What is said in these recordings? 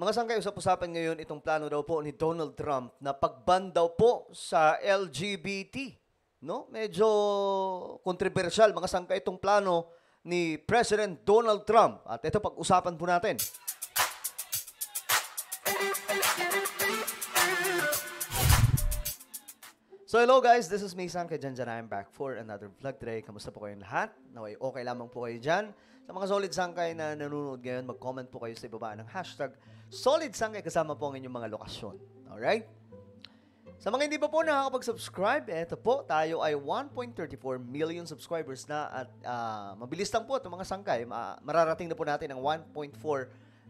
Mga sangkay, usap-usapan ngayon itong plano daw po ni Donald Trump na pagban daw po sa LGBT. No? Medyo kontrobersyal mga sangkay itong plano ni President Donald Trump. At ito pag-usapan po natin. So hello guys, this is me, Sangkay Janjan. I'm back for another vlog today. Kamusta po kayong lahat? Naway okay lamang po kayo dyan. Sa mga solid Sangkay na nanonood ngayon, mag-comment po kayo sa ibaba ng hashtag Solid Sangkay kasama po ang inyong mga lokasyon. Alright? Sa mga hindi pa po nakakapag-subscribe, eto po, tayo ay 1.34 million subscribers na at mabilis lang po itong mga Sangkay. Mararating na po natin ang 1.4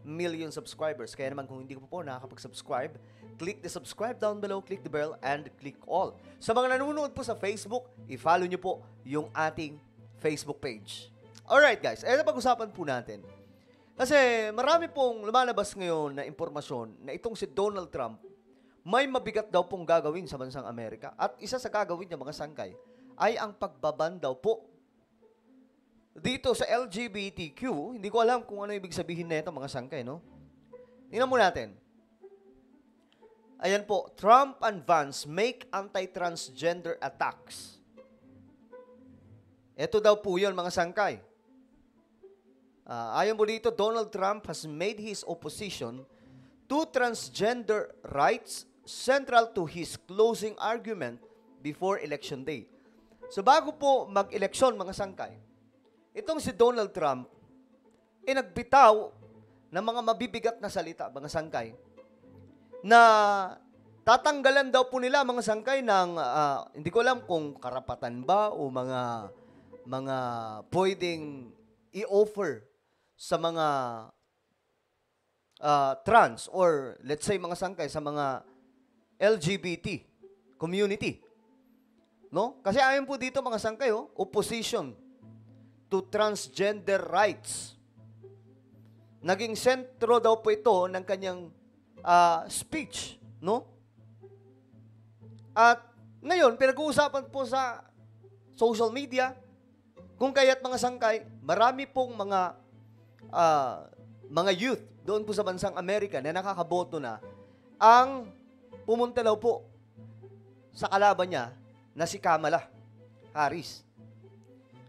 million subscribers. Kaya naman kung hindi po nakakapag-subscribe, click the subscribe down below, click the bell, and click all. Sa mga nanonood po sa Facebook, i-follow nyo po yung ating Facebook page. Alright guys, eto pag-usapan po natin. Kasi marami pong lumalabas ngayon na impormasyon na itong si Donald Trump may mabigat daw pong gagawin sa bansang Amerika. At isa sa gagawin niya mga Sangkay ay ang pagbaban daw po dito sa LGBTQ. Hindi ko alam kung ano ibig sabihin na ito mga Sangkay, no? Tingnan mo natin. Ayan po, Trump and Vance make anti-transgender attacks. Ito daw po yun mga Sangkay. Ayon po dito, Donald Trump has made his opposition to transgender rights central to his closing argument before election day. So bago po mag-eleksyon mga Sangkay, itong si Donald Trump nagbitaw ng mga mabibigat na salita mga Sangkay na tatanggalan daw po nila mga Sangkay ng hindi ko alam kung karapatan ba o mga pwedeng i-offer sa mga trans or let's say mga Sangkay sa mga LGBT community. No? Kasi ayon po dito mga Sangkay, opposition to transgender rights. Naging sentro daw po ito ng kanyang speech, no? At ngayon, pinag-uusapan po sa social media, kung kaya't mga Sangkay, marami pong mga youth doon po sa bansang Amerika na nakakaboto na ang pumunta daw po sa kalaban niya na si Kamala Harris.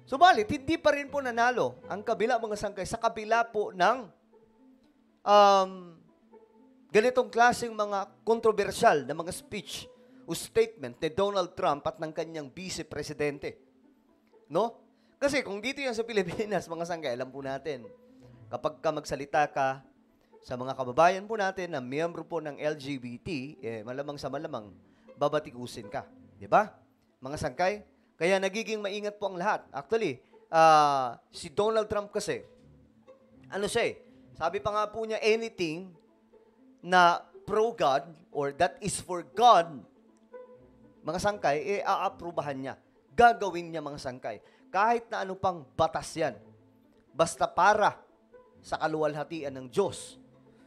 Subalit, hindi pa rin po nanalo ang kabila mga Sangkay sa kabila po ng ganitong klaseng mga kontrobersyal na mga speech o statement ni Donald Trump at ng kanyang vice-presidente. No? Kasi kung dito yan sa Pilipinas, mga Sangkay, alam po natin, kapag ka magsalita ka sa mga kababayan po natin na miyembro po ng LGBT, malamang sa malamang, babatikusin ka. Di ba? Mga Sangkay? Kaya nagiging maingat po ang lahat. Actually, si Donald Trump kasi, ano siya sabi pa nga po niya, anything na pro-God or that is for God, mga Sangkay, aaprubahan niya. Gagawin niya mga Sangkay. Kahit na ano pang batas yan. Basta para sa kaluwalhatian ng Diyos.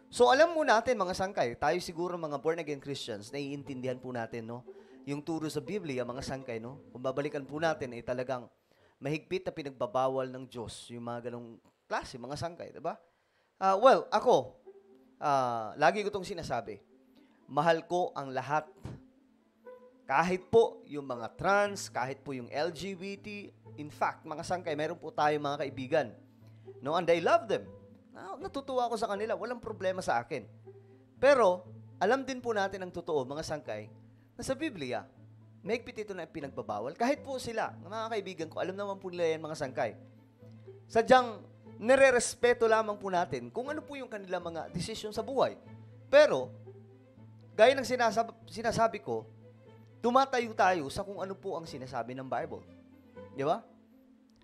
So alam mo natin mga Sangkay, tayo siguro mga born-again Christians, naiintindihan po natin, no? Yung turo sa Biblia, mga Sangkay, no? Kung babalikan po natin, talagang mahigpit na pinagbabawal ng Diyos, yung mga ganong klase, mga Sangkay, diba? Well, ako, lagi ko itong sinasabi, mahal ko ang lahat. Kahit po yung mga trans, kahit po yung LGBT, in fact, mga Sangkay, meron po tayong mga kaibigan, no? And I love them. Natutuwa ako sa kanila, walang problema sa akin. Pero, alam din po natin ang totoo, mga Sangkay, na sa Biblia, mahigpit ito na pinagbabawal. Kahit po sila, mga kaibigan ko, alam naman po nila yan, mga Sangkay. Sadyang, nire-respeto lamang po natin kung ano po yung kanilang mga desisyon sa buhay. Pero, gaya ng sinasabi ko, tumatayo tayo sa kung ano po ang sinasabi ng Bible. Di ba?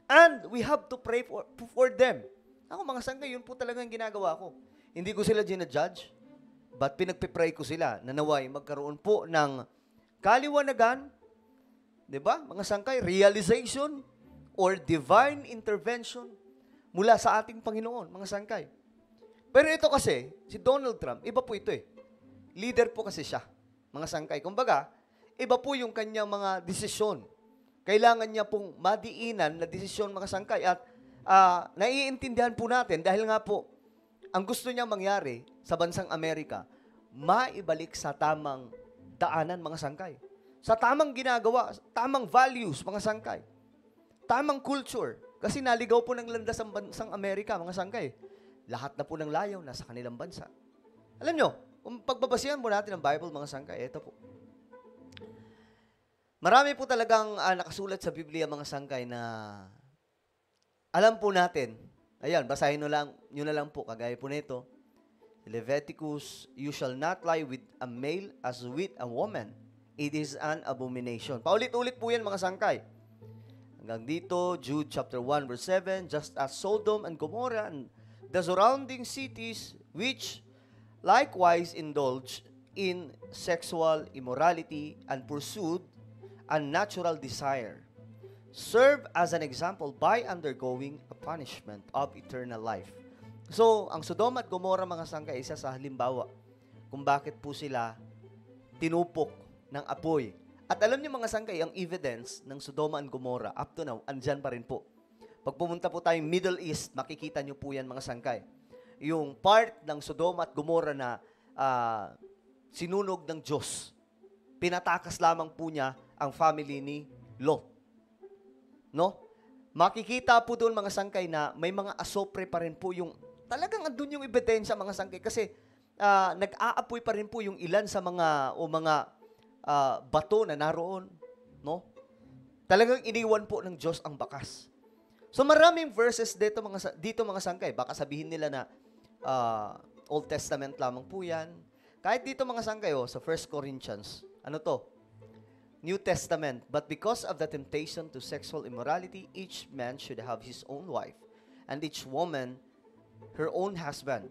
And we have to pray for them. Ako mga Sangkay, yun po talagang ginagawa ko. Hindi ko sila ginajudge, but pinagpipray ko sila na naway magkaroon po ng kaliwanagan, di ba? Mga Sangkay, realization or divine intervention mula sa ating Panginoon, mga Sangkay. Pero ito kasi, si Donald Trump, iba po ito Leader po kasi siya, mga Sangkay. Kumbaga, iba po yung kanyang mga desisyon. Kailangan niya pong madiinan na desisyon, mga Sangkay. At naiintindihan po natin dahil nga po, ang gusto niyang mangyari sa bansang Amerika, maibalik sa tamang daanan, mga sangkay. Sa tamang ginagawa, tamang values, mga sangkay. Tamang culture. Kasi naligaw po ng landas ang bansang Amerika, mga sangkay. Lahat na po ng layaw nasa kanilang bansa. Alam nyo, kung pagbabasihan po natin ang Bible, mga sangkay, ito po. Marami po talagang nakasulat sa Biblia, mga sangkay, na alam po natin. Ayan, basahin nyo na lang po, kagaya po nito. Leviticus, you shall not lie with a male as with a woman. It is an abomination. Paulit-ulit po yan, mga sangkay. Hanggang dito, Jude chapter 1 verse 7, just as Sodom and Gomorrah and the surrounding cities which likewise indulged in sexual immorality and pursued unnatural desire, serve as an example by undergoing a punishment of eternal life. So, ang Sodom at Gomorrah, mga sangkay, isa sa halimbawa kung bakit po sila tinupok ng apoy. At alam niyo, mga sangkay, ang evidence ng Sodom and Gomorrah, up to now, andyan pa rin po. Pag pumunta po tayong Middle East, makikita niyo po yan, mga sangkay. Yung part ng Sodom at Gomorrah na sinunog ng Diyos, pinatakas lamang po niya ang family ni Lot. No? Makikita po doon, mga sangkay, na may mga asopre pa rin po yung, talagang andun yung ebidensya, mga sangkay, kasi nag-aapoy pa rin po yung ilan sa mga bato na naroon, no? Talagang iniwan po ng Diyos ang bakas. So maraming verses dito, mga sangkay. Baka sabihin nila na Old Testament lamang po yan. Kahit dito, mga sangkay, sa 1 Corinthians, ano to? New Testament. But because of the temptation to sexual immorality, each man should have his own wife, and each woman her own husband.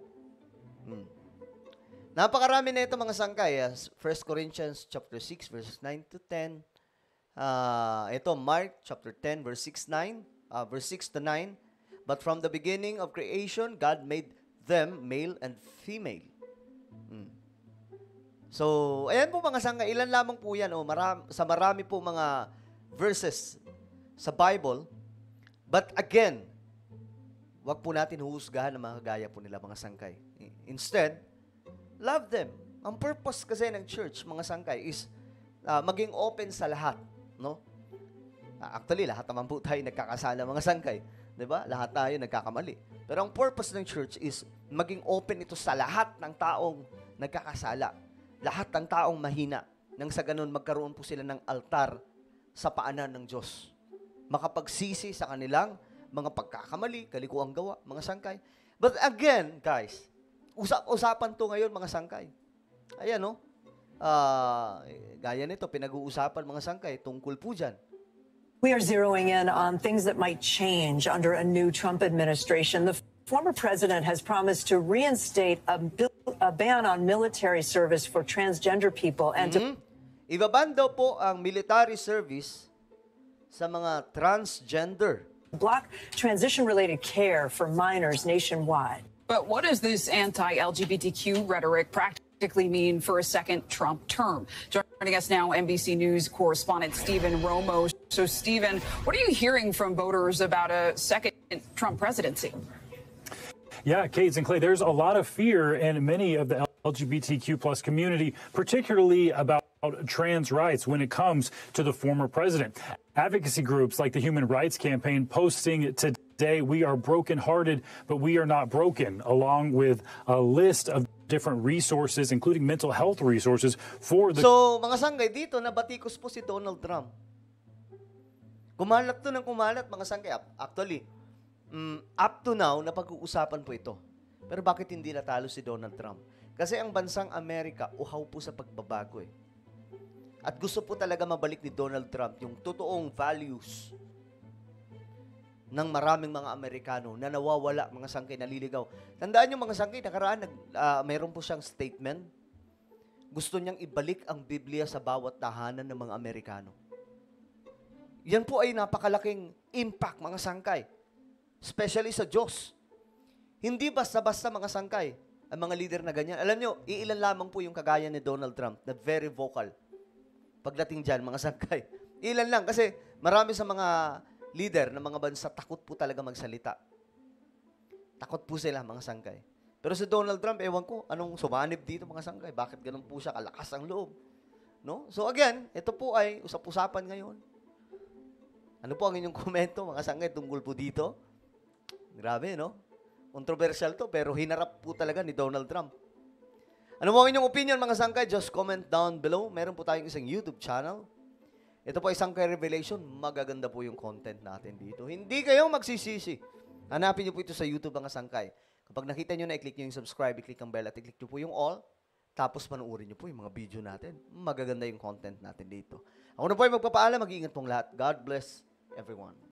Napakarami na ito, mga sangkay. 1 Corinthians chapter 6 verses 9 to 10. Ito, Mark chapter 10 verse 6 to 9. But from the beginning of creation, God made them male and female. So, ayan po, mga sangkay. Ilan lamang po yan. Sa marami po mga verses sa Bible. But again, wag po natin huhusgahan na mga gaya po nila, mga sangkay. Instead, love them. Ang purpose kasi ng church, mga sangkay, is maging open sa lahat. No? Actually, lahat naman po tayo nagkakasala, mga sangkay. Diba? Lahat tayo nagkakamali. Pero ang purpose ng church is maging open ito sa lahat ng taong nagkakasala. Lahat ng taong mahina. Nang sa ganun, magkaroon po sila ng altar sa paanan ng Diyos. Makapagsisi sa kanilang mga pagkakamali, kalikuang gawa, mga sangkay. But again, guys, usap-usapan to ngayon, mga sangkay. Ayan, no? Gaya nito, pinag-uusapan, mga sangkay, tungkol po dyan. We are zeroing in on things that might change under a new Trump administration. The former president has promised to reinstate a ban on military service for transgender people and to Ibaban daw po ang military service sa mga transgender. block transition-related care for minors nationwide. But what does this anti-LGBTQ rhetoric practically mean for a second Trump term? Joining us now, NBC News correspondent Stephen Romo. So, Stephen, what are you hearing from voters about a second Trump presidency? Yeah, Kate and Clay, there's a lot of fear in many of the LGBTQ plus community, particularly about trans rights when it comes to the former president. Advocacy groups like the Human Rights Campaign posting today, "We are brokenhearted, but we are not broken," along with a list of different resources, including mental health resources for the... So, mga sanggay, dito nabatikos po si Donald Trump. Kumalat to ng kumalat, mga sanggay. Actually, up to now, napag-uusapan po ito. Pero bakit hindi natalo si Donald Trump? Kasi ang bansang Amerika, uhaw po sa pagbabago eh. At gusto po talaga mabalik ni Donald Trump yung totoong values ng maraming mga Amerikano na nawawala, mga sangkay, naliligaw. Tandaan nyo, mga sangkay, nakaraan, mayroon po siyang statement. Gusto niyang ibalik ang Biblia sa bawat tahanan ng mga Amerikano. Yan po ay napakalaking impact, mga sangkay. Especially sa Diyos. Hindi basta-basta, mga sangkay, ang mga leader na ganyan. Alam nyo, iilan lamang po yung kagaya ni Donald Trump na very vocal. Pagdating dyan, mga sangkay. Ilan lang, kasi marami sa mga leader ng mga bansa, takot po talaga magsalita. Takot po sila, mga sangkay. Pero si Donald Trump, ewan ko, anong sumanib dito mga sangkay? Bakit ganun po siya kalakas ang loob? No? So again, ito po ay usap-usapan ngayon. Ano po ang inyong komento mga sangkay tungkol po dito? Grabe, no? Controversial to, pero hinarap po talaga ni Donald Trump. Ano po ang inyong opinion mga sangkay? Just comment down below. Meron po tayong isang YouTube channel. Ito po ay Sangkay Revelation. Magaganda po yung content natin dito. Hindi kayong magsisisi. Hanapin niyo po ito sa YouTube mga sangkay. Kapag nakita niyo na, i-click niyo yung subscribe, i-click ang bell at i-click niyo po yung all. Tapos panuorin niyo po yung mga video natin. Magaganda yung content natin dito. Ako na po ay magpapaalam. Mag-iingat pong lahat. God bless everyone.